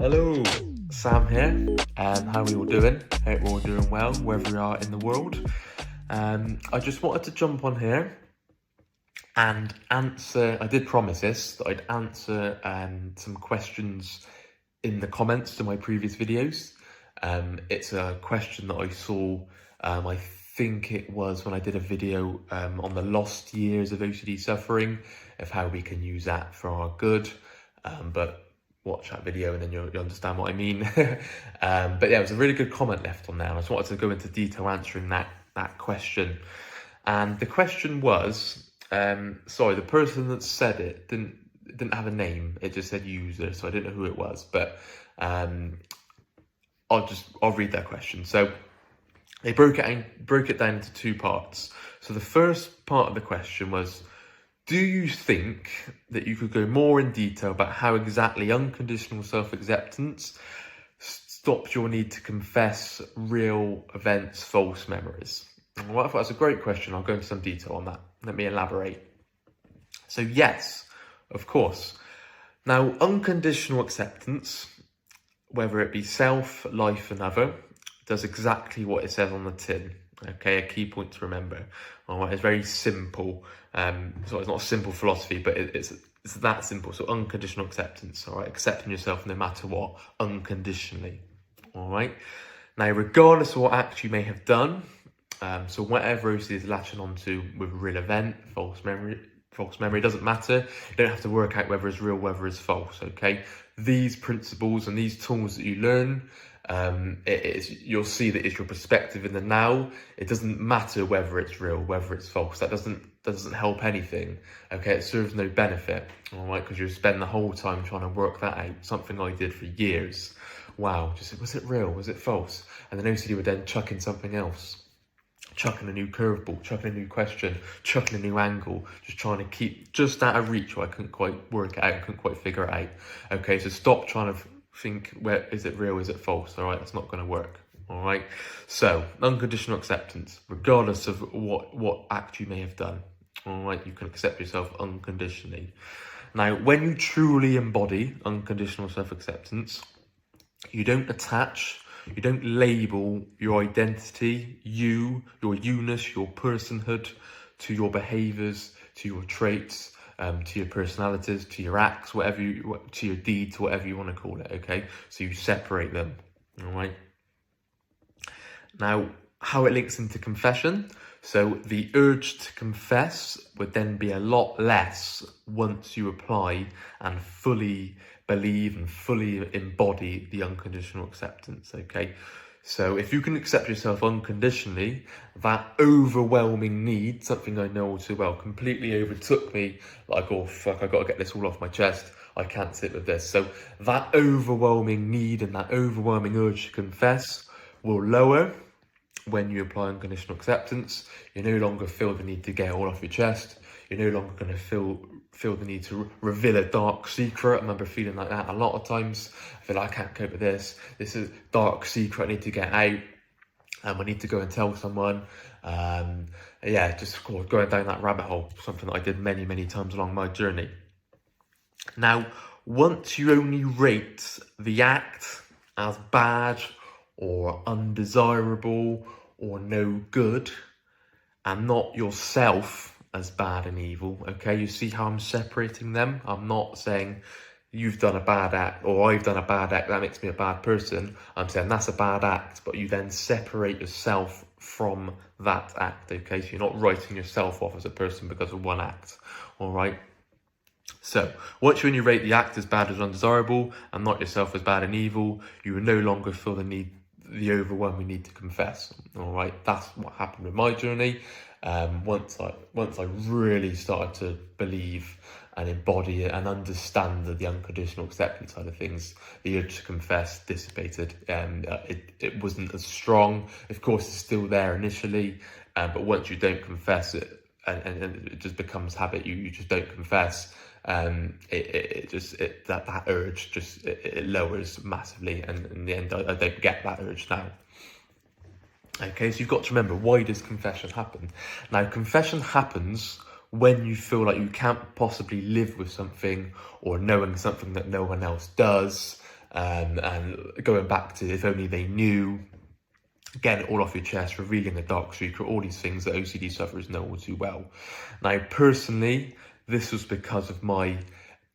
Hello, Sam here, and how are we all doing? Hope we're all doing well, wherever we are in the world. I just wanted to jump on here and answer, I did promise this, that I'd answer some questions in the comments to my previous videos. It's a question that I saw, I think it was when I did a video on the lost years of OCD suffering, of how we can use that for our good, but watch that video and then you'll understand what I mean. But yeah, it was a really good comment left on there, and I just wanted to go into detail answering that question. And the question was, sorry, the person that said it didn't have a name, it just said user, so I didn't know who it was, but I'll read that question. So they broke it down into two parts. So the first part of the question was, do you think that you could go more in detail about how exactly unconditional self-acceptance stops your need to confess real events, false memories? Well, I thought that's a great question. I'll go into some detail on that. Let me elaborate. So yes, of course. Now, unconditional acceptance, whether it be self, life, another, does exactly what it says on the tin. Okay, a key point to remember. All right, it's very simple. So it's not a simple philosophy, but it's that simple. So unconditional acceptance. All right, accepting yourself no matter what, unconditionally. All right. Now, regardless of what act you may have done, so whatever OCD is latching onto with a real event, false memory, doesn't matter. You don't have to work out whether it's real, whether it's false. Okay, these principles and these tools that you learn, you'll see that it's your perspective in the now. It doesn't matter whether it's real, whether it's false. That doesn't help anything. Okay, it serves no benefit. All right, because you spend the whole time trying to work that out. Something I did for years. Wow, just was it real? Was it false? And then OCD would then chuck in something else. Chucking a new curveball, chucking a new question, chucking a new angle, just trying to keep just out of reach where I couldn't quite work it out, couldn't quite figure it out. Okay, so stop trying to think, where is it real, is it false? All right, that's not going to work. All right, so unconditional acceptance, regardless of what act you may have done. All right, you can accept yourself unconditionally. Now, when you truly embody unconditional self-acceptance, you don't attach, you don't label your identity, your you-ness, your personhood to your behaviours, to your traits, to your personalities, to your acts, to your deeds, whatever you want to call it, okay? So you separate them, all right? Now, how it links into confession. So the urge to confess would then be a lot less once you apply and fully believe and fully embody the unconditional acceptance, okay? So if you can accept yourself unconditionally, that overwhelming need, something I know all too well, completely overtook me, like, oh fuck, I got to get this all off my chest, I can't sit with this. So that overwhelming need and that overwhelming urge to confess will lower when you apply unconditional acceptance. You no longer feel the need to get it all off your chest. You're no longer going to feel the need to reveal a dark secret. I remember feeling like that a lot of times. I feel like I can't cope with this. This is a dark secret I need to get out. I need to go and tell someone. Yeah, just going down that rabbit hole. Something that I did many, many times along my journey. Now, once you only rate the act as bad or undesirable or no good, and not yourself as bad and evil, okay? You see how I'm separating them? I'm not saying you've done a bad act or I've done a bad act, that makes me a bad person. I'm saying that's a bad act, but you then separate yourself from that act, okay? So you're not writing yourself off as a person because of one act, all right? So once you rate the act as bad as undesirable and not yourself as bad and evil, you will no longer feel the overwhelming need to confess. All right, that's what happened with my journey. Once I really started to believe and embody it and understand the unconditional acceptance side of things, the urge to confess dissipated. It wasn't as strong. Of course, it's still there initially, but once you don't confess it, and it just becomes habit, you just don't confess. That urge just lowers massively, and in the end I don't get that urge now. Okay, so you've got to remember, why does confession happen? Now, confession happens when you feel like you can't possibly live with something or knowing something that no one else does, and going back to if only they knew, getting it all off your chest, revealing a dark secret, all these things that OCD sufferers know all too well. Now, personally, this was because of my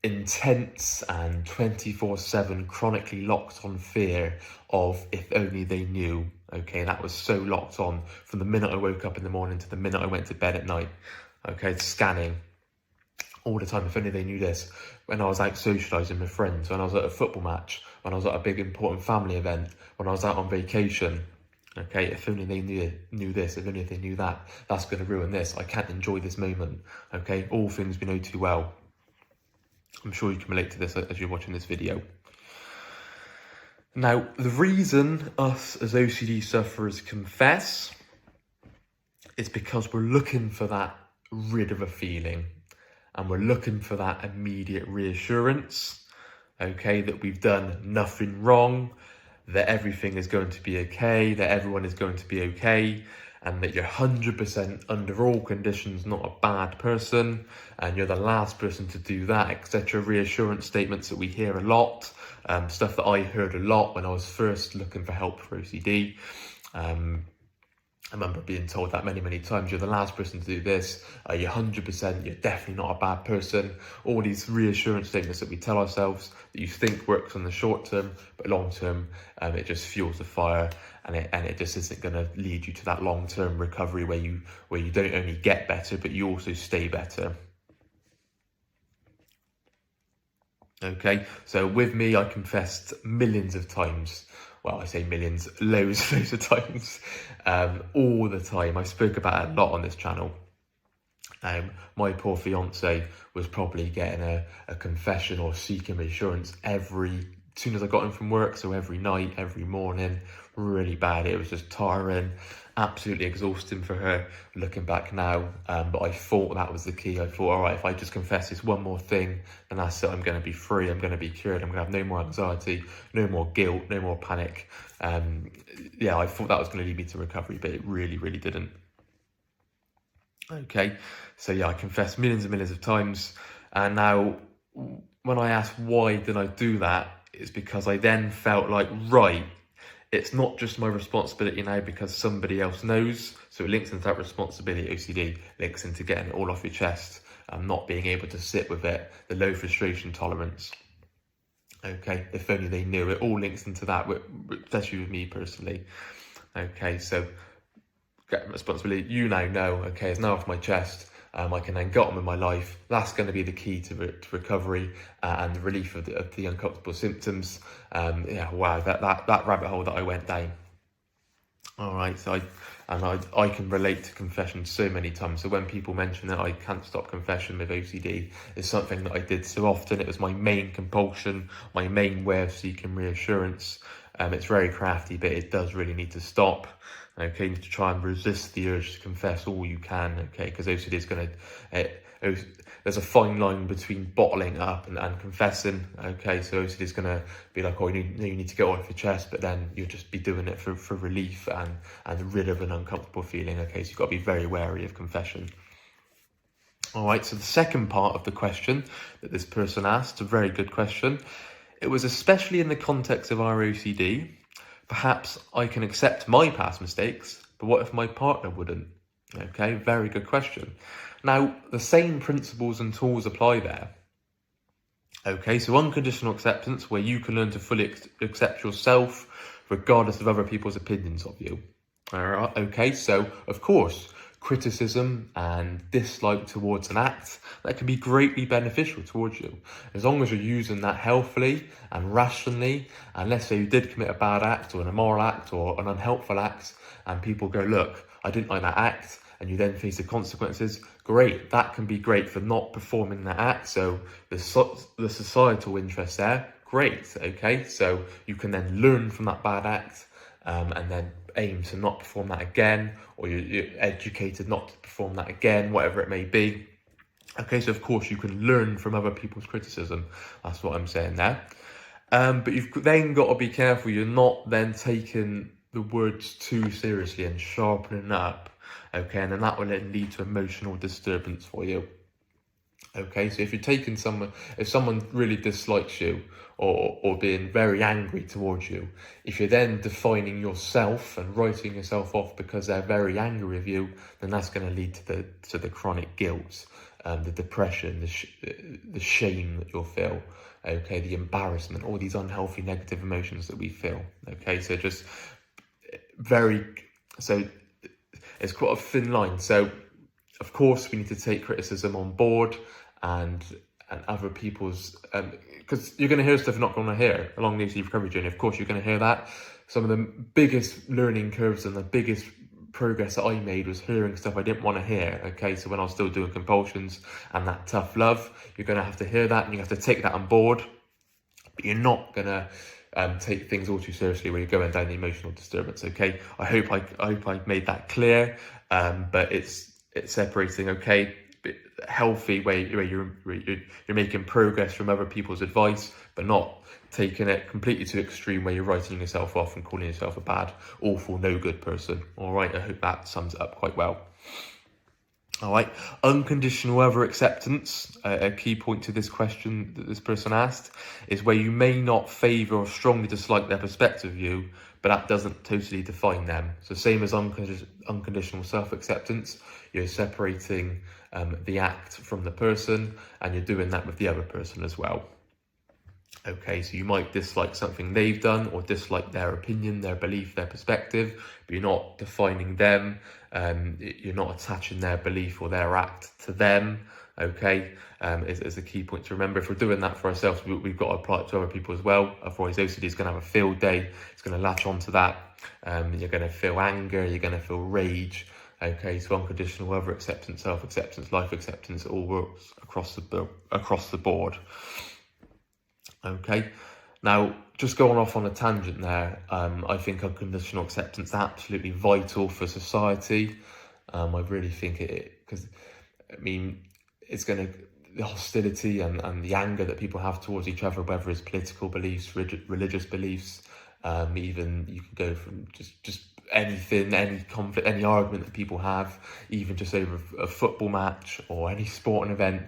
intense and 24/7 chronically locked on fear of if only they knew. Okay, that was so locked on from the minute I woke up in the morning to the minute I went to bed at night. Okay, scanning all the time. If only they knew this. When I was out socialising with friends, when I was at a football match, when I was at a big important family event, when I was out on vacation. Okay, if only they knew this, if only they knew that, that's going to ruin this. I can't enjoy this moment. Okay, all things we know too well. I'm sure you can relate to this as you're watching this video. Now, the reason us as OCD sufferers confess is because we're looking for that rid of a feeling, and we're looking for that immediate reassurance, okay, that we've done nothing wrong, that everything is going to be okay, that everyone is going to be okay, and that you're 100% under all conditions not a bad person, and you're the last person to do that, etc. Reassurance statements that we hear a lot, stuff that I heard a lot when I was first looking for help for OCD. I remember being told that many times, you're the last person to do this, you're 100%, you're definitely not a bad person. All these reassurance statements that we tell ourselves that you think works on the short term, but long term, it just fuels the fire, and it just isn't going to lead you to that long term recovery where you don't only get better, but you also stay better. Okay, so with me, I confessed millions of times. Well, I say millions, loads of times, all the time. I spoke about it a lot on this channel. My poor fiance was probably getting a confession or seeking reassurance as soon as I got in from work, so every night, every morning, really bad. It was just tiring, absolutely exhausting for her, looking back now, but I thought that was the key. I thought, all right, if I just confess this one more thing, then that's it, I'm going to be free, I'm going to be cured, I'm going to have no more anxiety, no more guilt, no more panic. Yeah, I thought that was going to lead me to recovery, but it really didn't. Okay, so yeah, I confessed millions and millions of times, and now when I asked why did I do that, it's because I then felt like, right, it's not just my responsibility now because somebody else knows, so it links into that responsibility. OCD links into getting it all off your chest and not being able to sit with it, the low frustration tolerance. Okay, if only they knew. It all links into that, especially with me personally. Okay, so get responsibility. You now know, okay, it's now off my chest. I can then get on with my life. That's going to be the key to recovery and the relief of the uncomfortable symptoms. Yeah, wow, that rabbit hole that I went down. All right, so I can relate to confession so many times. So when people mention that I can't stop confession with OCD, it's something that I did so often. It was my main compulsion, my main way of seeking reassurance. It's very crafty, but it does really need to stop. Okay, you need to try and resist the urge to confess all you can. Okay, because OCD is going to. There's a fine line between bottling up and confessing. Okay, so OCD is going to be like, oh, you need to get off your chest, but then you'll just be doing it for relief and rid of an uncomfortable feeling. Okay, so you've got to be very wary of confession. All right, so the second part of the question that this person asked, a very good question. It was especially in the context of our OCD. Perhaps I can accept my past mistakes, but what if my partner wouldn't? Okay, very good question. Now, the same principles and tools apply there. Okay, so unconditional acceptance, where you can learn to fully accept yourself, regardless of other people's opinions of you. All right, okay, so of course, criticism and dislike towards an act, that can be greatly beneficial towards you, as long as you're using that healthily and rationally. And let's say you did commit a bad act or an immoral act or an unhelpful act, and people go, look, I didn't like that act, and you then face the consequences. Great, that can be great for not performing that act. So the societal interest there, great. Okay, so you can then learn from that bad act, and then aim to not perform that again, or you're educated not to perform that again, whatever it may be. Okay, so of course you can learn from other people's criticism. That's what I'm saying there. But you've then got to be careful you're not then taking the words too seriously and sharpening up. Okay, and then that will then lead to emotional disturbance for you. Okay, so if someone really dislikes you or being very angry towards you, if you're then defining yourself and writing yourself off because they're very angry with you, then that's going to lead to the chronic guilt, the depression, the shame that you'll feel. Okay, the embarrassment, all these unhealthy negative emotions that we feel. Okay, so just very so it's quite a thin line. So of course we need to take criticism on board and other people's because you're going to hear stuff you're not going to hear along the OCD recovery journey. Of course you're going to hear that. Some of the biggest learning curves and the biggest progress that I made was hearing stuff I didn't want to hear. Okay, so when I was still doing compulsions and that tough love, you're going to have to hear that and you have to take that on board, but you're not going to take things all too seriously when you're going down the emotional disturbance. Okay, I hope I made that clear, but it's separating. Okay, healthy way where you're making progress from other people's advice, but not taking it completely to extreme where you're writing yourself off and calling yourself a bad, awful, no good person. All right, I hope that sums it up quite well. All right, unconditional other acceptance, a key point to this question that this person asked, is where you may not favour or strongly dislike their perspective of you, but that doesn't totally define them. So same as unconditional self-acceptance, you're separating the act from the person, and you're doing that with the other person as well. Okay, so you might dislike something they've done or dislike their opinion, their belief, their perspective, but you're not defining them. You're not attaching their belief or their act to them. Okay, is a key point to remember. If we're doing that for ourselves, we've got to apply it to other people as well. Otherwise, OCD is going to have a field day. It's going to latch onto that. You're going to feel anger. You're going to feel rage. Okay, so unconditional other acceptance, self-acceptance, life acceptance, it all works across the board. Okay, now just going off on a tangent there, I think unconditional acceptance is absolutely vital for society. I really think because I mean, it's going to, the hostility and the anger that people have towards each other, whether it's political beliefs, religious beliefs, even you can go from just anything, any conflict, any argument that people have, even just over a football match or any sporting event.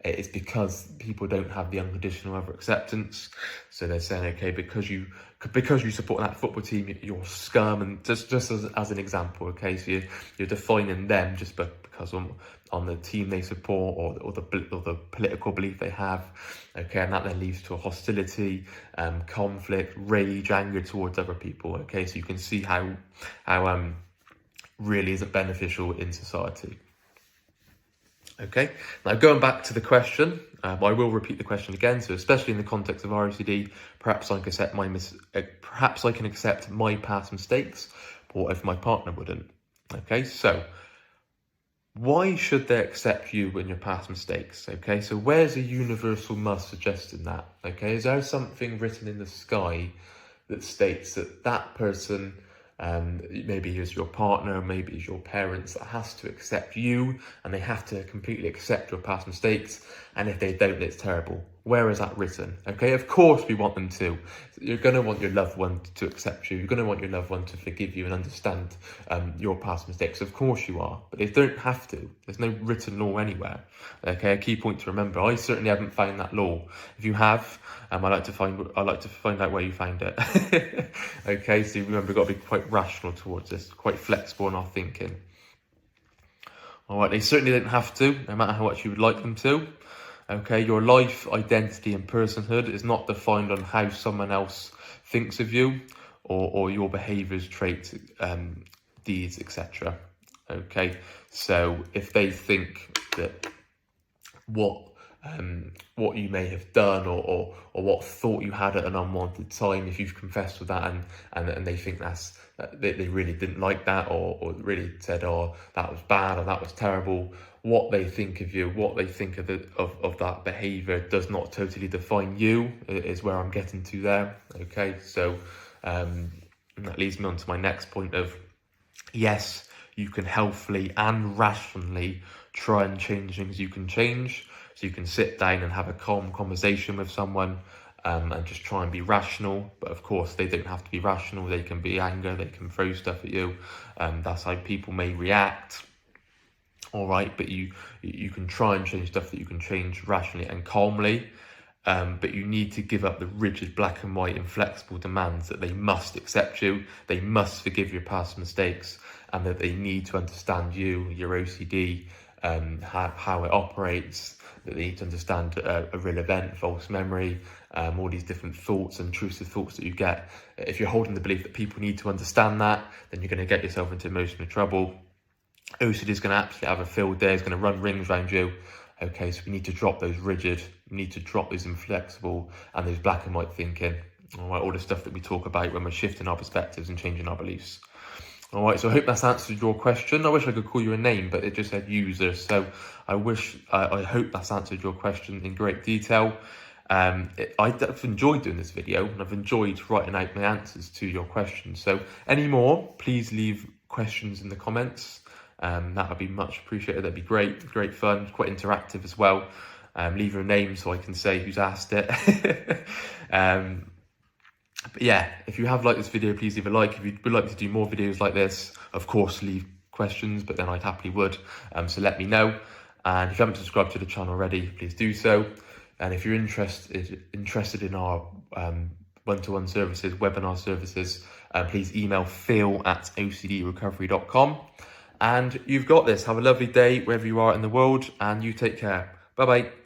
It's because people don't have the unconditional other acceptance. So they're saying, okay, because you support that football team, you're scum. And just as an example, okay, so you're defining them just because on the team they support or the political belief they have. Okay, and that then leads to a hostility, conflict, rage, anger towards other people. Okay, so you can see how really isn't beneficial in society. Okay, now going back to the question, I will repeat the question again. So, especially in the context of ROCD, perhaps I can accept my past mistakes, but what if my partner wouldn't? Okay, so why should they accept you and your past mistakes? Okay, so where's a universal must suggesting that? Okay, is there something written in the sky that states that person, maybe is your partner, maybe is your parents, that has to accept you and they have to completely accept your past mistakes, and if they don't, it's terrible? Where is that written? Okay, of course we want them to. You're going to want your loved one to accept you. You're going to want your loved one to forgive you and understand your past mistakes. Of course you are, but they don't have to. There's no written law anywhere. Okay, a key point to remember. I certainly haven't found that law. If you have, I'd like to find out where you found it. Okay, so remember, we've got to be quite rational towards this, quite flexible in our thinking. All right, they certainly don't have to, no matter how much you would like them to. Okay, your life, identity and personhood is not defined on how someone else thinks of you or your behaviours, traits, deeds, etc. Okay, so if they think that what you may have done or what thought you had at an unwanted time, if you've confessed with that and they think they really didn't like that or really said, oh, that was bad or that was terrible, what they think of you, what they think of that behaviour does not totally define you, is where I'm getting to there. Okay, so that leads me on to my next point of, yes, you can healthily and rationally try and change things you can change. So you can sit down and have a calm conversation with someone and just try and be rational. But of course, they don't have to be rational. They can be anger. They can throw stuff at you. That's how people may react. all right, but you can try and change stuff that you can change rationally and calmly, but you need to give up the rigid black and white inflexible demands that they must accept you, they must forgive your past mistakes, and that they need to understand you, your OCD, how it operates, that they need to understand a real event, false memory, all these different thoughts and intrusive thoughts that you get. If you're holding the belief that people need to understand that, then you're going to get yourself into emotional trouble. OCD is going to absolutely have a field day, it's going to run rings around you. Okay, so we need to drop those rigid, we need to drop those inflexible and those black and white thinking. All right, all the stuff that we talk about when we're shifting our perspectives and changing our beliefs. All right, so I hope that's answered your question. I wish I could call you a name, but it just said user. So I hope that's answered your question in great detail. I've enjoyed doing this video, and I've enjoyed writing out my answers to your questions. So any more, please leave questions in the comments. That would be much appreciated. That'd be great fun, quite interactive as well. Leave your name so I can say who's asked it. But yeah, if you have liked this video, please leave a like. If you would like me to do more videos like this, of course, leave questions, but then I'd happily would. So let me know. And if you haven't subscribed to the channel already, please do so. And if you're interested in our one-to-one services, webinar services, please email phil@ocdrecovery.com. And you've got this. Have a lovely day wherever you are in the world, and you take care. Bye-bye.